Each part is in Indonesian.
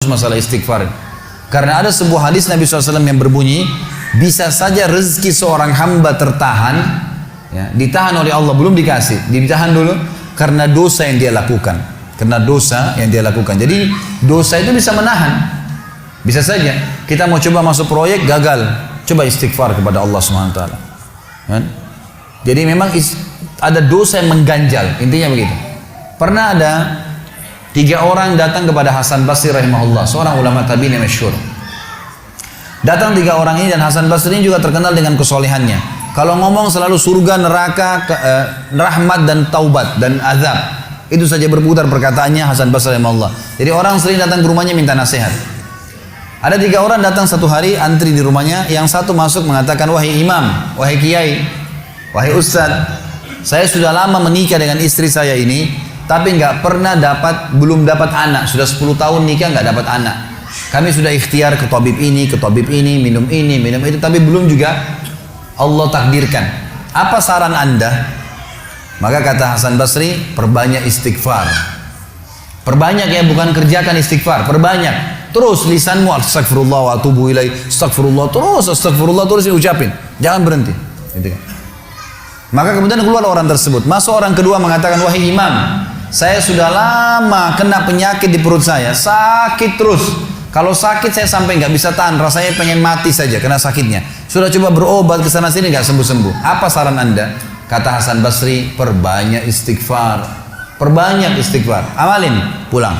masalah istighfar. Karena ada sebuah hadis Nabi SAW yang berbunyi, bisa saja rezeki seorang hamba tertahan, ya, ditahan oleh Allah, belum dikasih, ditahan dulu karena dosa yang dia lakukan. Karena dosa yang dia lakukan. Jadi dosa itu bisa menahan. Bisa saja kita mau coba masuk proyek gagal, coba istighfar kepada Allah SWT. Kan? Jadi memang ada dosa yang mengganjal, intinya begitu. Pernah ada 3 orang datang kepada Hasan Basri rahimahullah, seorang ulama tabi'in yang masyhur. Datang 3 orang ini, dan Hasan Basri ini juga terkenal dengan kesolehannya. Kalau ngomong selalu surga, neraka, rahmat dan taubat dan azab. Itu saja berputar perkataannya Hasan Basri rahimahullah. Jadi orang sering datang ke rumahnya minta nasihat. Ada 3 orang datang satu hari antri di rumahnya. Yang satu masuk mengatakan, wahai imam, wahai kiai, wahai ustaz, saya sudah lama menikah dengan istri saya ini, tapi belum dapat anak. Sudah 10 tahun nikah nggak dapat anak. Kami sudah ikhtiar ke tabib ini, minum itu, tapi belum juga Allah takdirkan. Apa saran Anda? Maka kata Hasan Basri, perbanyak istighfar. Perbanyak ya, bukan kerjakan istighfar, perbanyak. Terus lisanmu astagfirullah wa atubu ilaih, astagfirullah terus diucapin. Jangan berhenti. Gitu kan. Maka kemudian keluar orang tersebut. Masuk orang kedua mengatakan, wahai imam, saya sudah lama kena penyakit di perut saya, sakit terus. Kalau sakit saya sampai nggak bisa tahan, rasanya pengen mati saja kena sakitnya. Sudah coba berobat ke sana sini nggak sembuh-sembuh. Apa saran Anda? Kata Hasan Basri, perbanyak istighfar. Perbanyak istighfar. Amalin, pulang.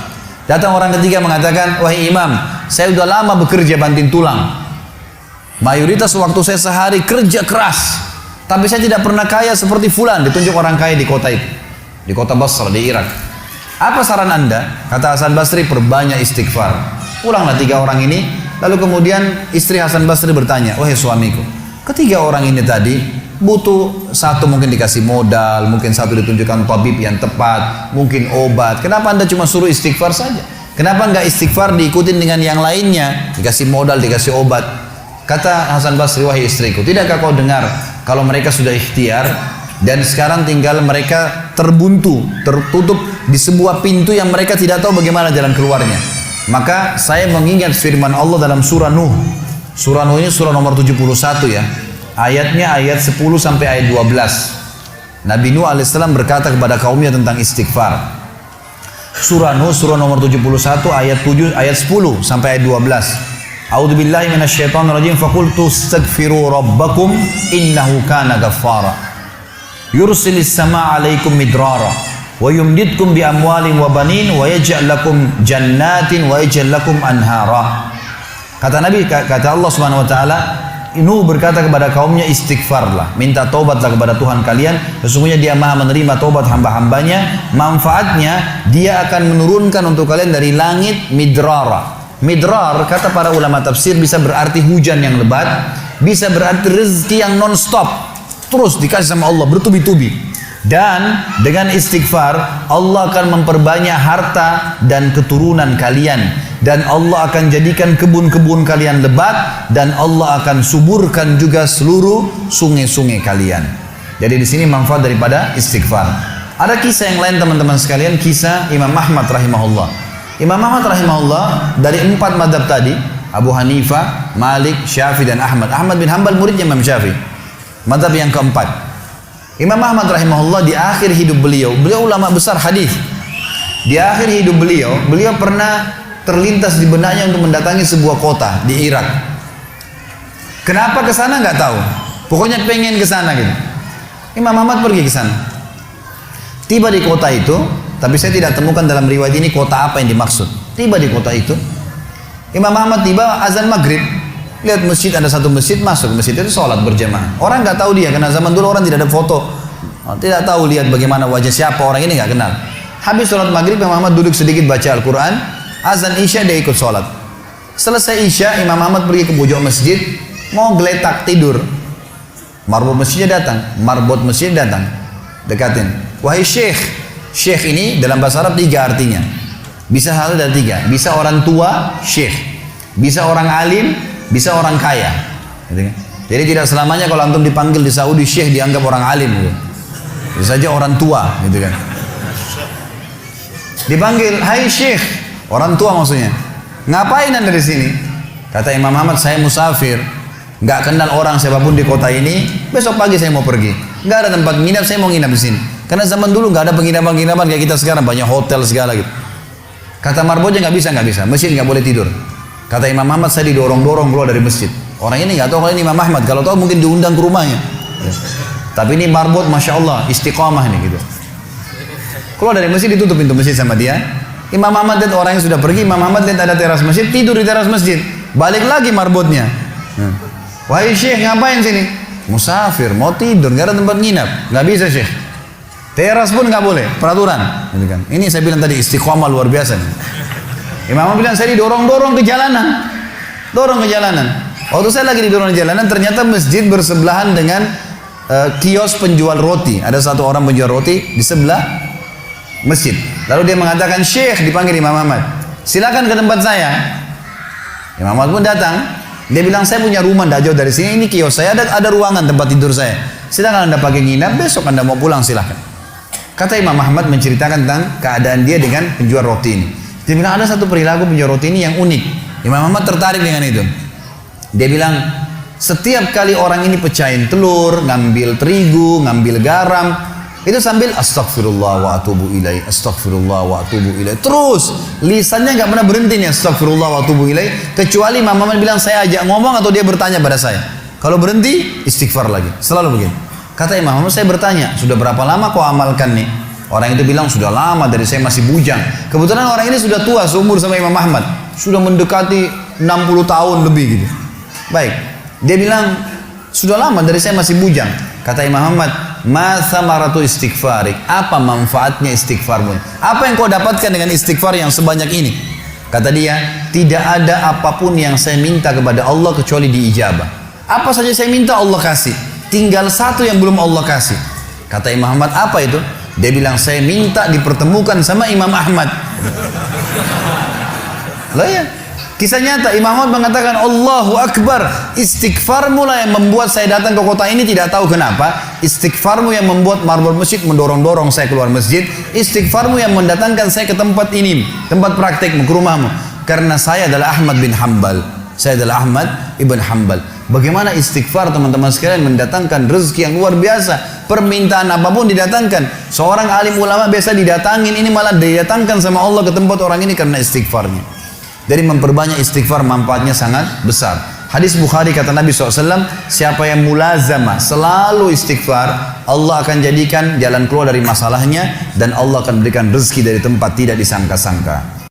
Datang orang ketiga mengatakan, wahai imam, saya sudah lama bekerja banting tulang. Mayoritas waktu saya sehari kerja keras, tapi saya tidak pernah kaya seperti fulan. Ditunjuk orang kaya di kota itu, di kota Basra, di Irak. Apa saran Anda? Kata Hasan Basri, perbanyak istighfar. Pulanglah 3 orang ini. Lalu kemudian istri Hasan Basri bertanya, wahai suamiku, ketiga orang ini tadi butuh, satu mungkin dikasih modal, mungkin satu ditunjukkan tabib yang tepat, mungkin obat. Kenapa Anda cuma suruh istighfar saja? Kenapa enggak istighfar diikutin dengan yang lainnya? Dikasih modal, dikasih obat. Kata Hasan Basri, wahai istriku, tidakkah kau dengar kalau mereka sudah ikhtiar dan sekarang tinggal mereka terbuntu, tertutup di sebuah pintu yang mereka tidak tahu bagaimana jalan keluarnya. Maka saya mengingat firman Allah dalam surah Nuh. Surah Nuh ini surah nomor 71 ya. Ayatnya ayat 10 sampai ayat 12. Nabi Nuh alaihissalam berkata kepada kaumnya tentang istighfar. Surah Nuh surah nomor 71 ayat 7 ayat 10 sampai ayat 12. A'udzubillahi minasyaitonirrajim, faqultu astaghfiru rabbakum innahu kana ghaffara. Yursilis samaa'a 'alaikum midrara wa yumdidkum bi amwalin wa banin wa yaj'al lakum jannatin wa yaj'al lakum anhara. Kata Nabi, kata Allah Subhanahu wa taala, Nuh berkata kepada kaumnya, istighfarlah, minta taubatlah kepada Tuhan kalian, sesungguhnya Dia Maha menerima taubat hamba-hambanya. Manfaatnya Dia akan menurunkan untuk kalian dari langit midrara. Midrar kata para ulama tafsir bisa berarti hujan yang lebat, bisa berarti rezeki yang non-stop, terus dikasih sama Allah bertubi-tubi. Dan dengan istighfar Allah akan memperbanyak harta dan keturunan kalian, dan Allah akan jadikan kebun-kebun kalian lebat, dan Allah akan suburkan juga seluruh sungai-sungai kalian. Jadi di sini manfaat daripada istighfar. Ada kisah yang lain teman-teman sekalian, kisah Imam Ahmad rahimahullah. Imam Ahmad rahimahullah dari 4 madhab tadi, Abu Hanifah, Malik, Syafi'i dan Ahmad. Ahmad bin Hanbal muridnya Imam Syafi'i. Madhab yang keempat. Imam Ahmad rahimahullah di akhir hidup beliau ulama besar hadis. Di akhir hidup beliau pernah terlintas di benaknya untuk mendatangi sebuah kota di Irak. Kenapa ke sana nggak tahu. Pokoknya pengen ke sana gitu. Imam Ahmad pergi ke sana. Tiba di kota itu, tapi saya tidak temukan dalam riwayat ini kota apa yang dimaksud. Tiba di kota itu, Imam Ahmad tiba azan maghrib. Lihat masjid, ada satu masjid, masuk ke masjid itu sholat berjamaah. Orang nggak tahu dia, karena zaman dulu orang tidak ada foto, tidak tahu lihat bagaimana wajah siapa orang ini, nggak kenal. Habis sholat maghrib, Imam Ahmad duduk sedikit baca Al-Quran. Azan isya dia ikut sholat. Selesai isya, Imam Ahmad pergi ke pojok masjid, mau geletak tidur. Marbot masjidnya datang, dekatin. Wahai syekh, syekh ini dalam bahasa Arab 3 artinya. Bisa hal dari 3. Bisa orang tua, syekh. Bisa orang alim, bisa orang kaya. Gitu kan? Jadi tidak selamanya kalau antum dipanggil di Saudi syekh dianggap orang alim. Gitu. Bisa saja orang tua, gitu kan. Dipanggil, hai syekh, orang tua maksudnya. Ngapain anda di sini? Kata Imam Ahmad, saya musafir, nggak kenal orang siapapun di kota ini. Besok pagi saya mau pergi, nggak ada tempat nginap, saya mau nginap di sini. Karena zaman dulu nggak ada penginapan-penginapan kayak kita sekarang, banyak hotel segala gitu. Kata marbotnya nggak bisa, masjid nggak boleh tidur. Kata Imam Ahmad, saya didorong-dorong keluar dari masjid. Orang ini nggak tahu kalau ini Imam Ahmad, kalau tahu mungkin diundang ke rumahnya. Ya. Tapi ini marbot, masya Allah, istiqamah nih gitu. Keluar dari masjid, ditutup pintu masjid sama dia. Imam Ahmad lihat orang yang sudah pergi, Imam Ahmad lihat ada teras masjid, tidur di teras masjid. Balik lagi marbotnya. Wahai Syekh, ngapain sini? Musafir, mau tidur, nggak ada tempat nginap. Nggak bisa Syekh. Teras pun nggak boleh, peraturan. Ini saya bilang tadi istiqomah luar biasa. Imam Ahmad bilang, saya didorong-dorong ke jalanan. Dorong ke jalanan. Waktu saya lagi didorong ke jalanan, ternyata masjid bersebelahan dengan kios penjual roti. Ada satu orang penjual roti di sebelah masjid. Lalu dia mengatakan, Syekh, dipanggil Imam Ahmad, silakan ke tempat saya. Imam Ahmad pun datang. Dia bilang, saya punya rumah tidak jauh dari sini, ini kios saya, ada ruangan tempat tidur saya. Silakan anda pakai nginap, besok anda mau pulang silakan. Kata Imam Ahmad menceritakan tentang keadaan dia dengan penjual roti ini. Dia bilang, ada satu perilaku penjual roti ini yang unik. Imam Ahmad tertarik dengan itu. Dia bilang, setiap kali orang ini pecahin telur, ngambil terigu, ngambil garam, itu sambil astagfirullah wa atubu ilaih, astagfirullah wa atubu ilaih. Terus lisannya nggak pernah berhenti nih, astagfirullah wa atubu ilaih, kecuali Imam Ahmad bilang saya ajak ngomong atau dia bertanya pada saya. Kalau berhenti istighfar lagi, selalu begini. Kata Imam Ahmad, saya bertanya, sudah berapa lama kau amalkan nih? Orang itu bilang, sudah lama, dari saya masih bujang. Kebetulan orang ini sudah tua seumur sama Imam Ahmad, sudah mendekati 60 tahun lebih gitu. Baik, dia bilang, sudah lama, dari saya masih bujang. Kata Imam Ahmad, ma thamaratu istighfarik, apa manfaatnya istighfarmu? Apa yang kau dapatkan dengan istighfar yang sebanyak ini? Kata dia, tidak ada apapun yang saya minta kepada Allah kecuali diijabah. Apa saja saya minta Allah kasih, tinggal satu yang belum Allah kasih. Kata Imam Ahmad, apa itu? Dia bilang, saya minta dipertemukan sama Imam Ahmad. Lah ya, kisah nyata. Imam Ahmad mengatakan, Allahu Akbar, istighfarmu lah yang membuat saya datang ke kota ini, tidak tahu kenapa. Istighfarmu yang membuat marbot masjid mendorong-dorong saya keluar masjid. Istighfarmu yang mendatangkan saya ke tempat ini, tempat praktekmu, ke rumahmu. Karena saya adalah Ahmad bin Hanbal. Saya adalah Ahmad ibn Hanbal. Bagaimana istighfar teman-teman sekalian mendatangkan rezeki yang luar biasa. Permintaan apapun didatangkan. Seorang alim ulama biasa didatangin, ini malah didatangkan sama Allah ke tempat orang ini karena istighfarnya. Dari memperbanyak istighfar manfaatnya sangat besar. Hadis Bukhari kata Nabi SAW, siapa yang mulazamah selalu istighfar, Allah akan jadikan jalan keluar dari masalahnya dan Allah akan berikan rezeki dari tempat tidak disangka-sangka.